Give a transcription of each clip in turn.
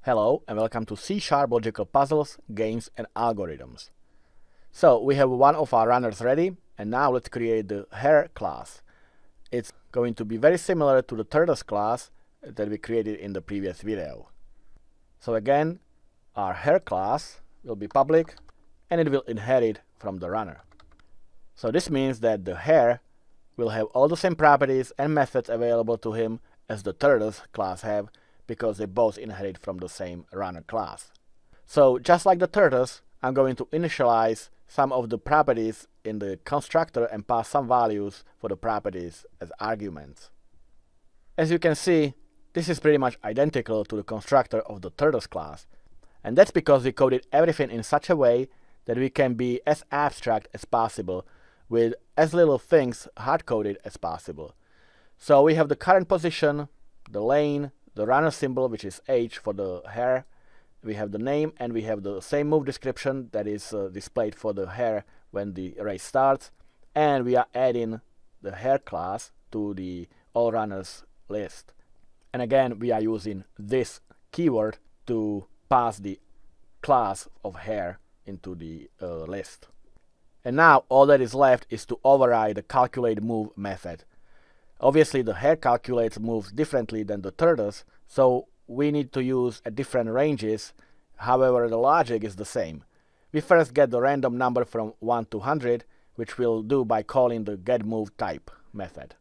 Hello and welcome to C# Logical Puzzles, Games and Algorithms. So we have one of our runners ready, and now let's create the Hare class. It's going to be very similar to the Tortoise class that we created in the previous video. So again, our Hare class will be public and it will inherit from the runner. So this means that the Hare will have all the same properties and methods available to him as the Tortoise class have, because they both inherit from the same runner class. So just like the Tortoise, I'm going to initialize some of the properties in the constructor and pass some values for the properties as arguments. As you can see, this is pretty much identical to the constructor of the Tortoise class, and that's because we coded everything in such a way that we can be as abstract as possible with as little things hard-coded as possible. So we have the current position, the lane, the runner symbol, which is H for the Hare, we have the name, and we have the same move description that is displayed for the Hare when the race starts, and we are adding the Hare class to the all runners list. And again, we are using this keyword to pass the class of Hare into the list. And now all that is left is to override the calculate move method. Obviously, the Hare calculates moves differently than the Tortoise, so we need to use different ranges. However, the logic is the same. We first get the random number from 1 to 100, which we'll do by calling the getMoveType method.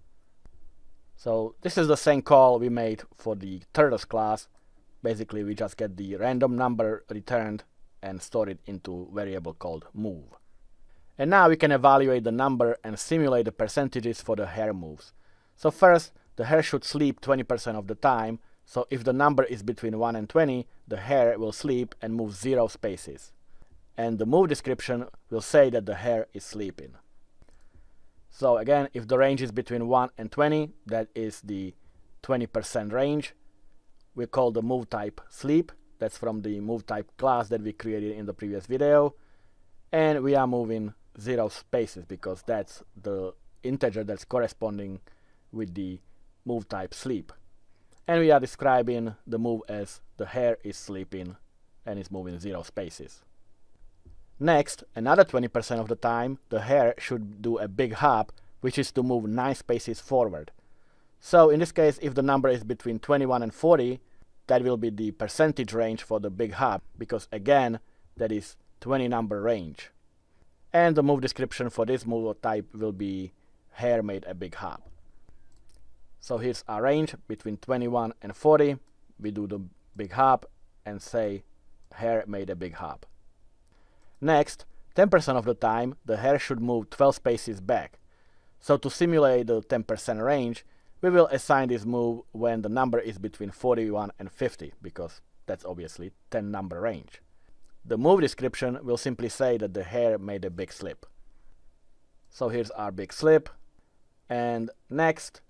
So this is the same call we made for the Tortoise class. Basically, we just get the random number returned and store it into a variable called move. And now we can evaluate the number and simulate the percentages for the Hare moves. So first, the Hare should sleep 20% of the time, so if the number is between 1 and 20, the Hare will sleep and move 0 spaces. And the move description will say that the Hare is sleeping. So again, if the range is between 1 and 20, that is the 20% range. We call the move type sleep. That's from the move type class that we created in the previous video. And we are moving 0 spaces because that's the integer that's corresponding with the move type sleep. And we are describing the move as the Hare is sleeping and is moving 0 spaces. Next, another 20% of the time, the Hare should do a big hop, which is to move 9 spaces forward. So in this case, if the number is between 21 and 40, that will be the percentage range for the big hop, because again, that is 20 number range. And the move description for this move type will be Hare made a big hop. So here's our range between 21 and 40. We do the big hop and say Hare made a big hop. Next, 10% of the time, the Hare should move 12 spaces back. So to simulate the 10% range, we will assign this move when the number is between 41 and 50, because that's obviously 10 number range. The move description will simply say that the Hare made a big slip. So here's our big slip. And next,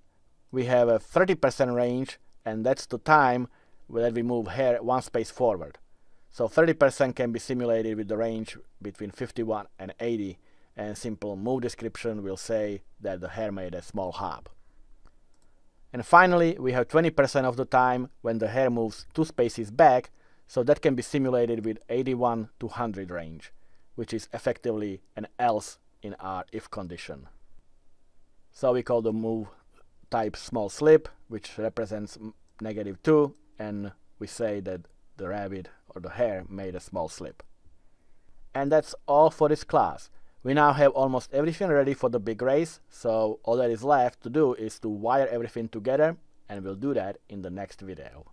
we have a 30% range, and that's the time that we move Hare 1 space forward. So 30% can be simulated with the range between 51 and 80, and simple move description will say that the Hare made a small hop. And finally, we have 20% of the time when the Hare moves 2 spaces back, so that can be simulated with 81 to 100 range, which is effectively an else in our if condition. So we call the move type small slip, which represents -2, and we say that the rabbit or the Hare made a small slip. And that's all for this class. We now have almost everything ready for the big race, so all that is left to do is to wire everything together, and we'll do that in the next video.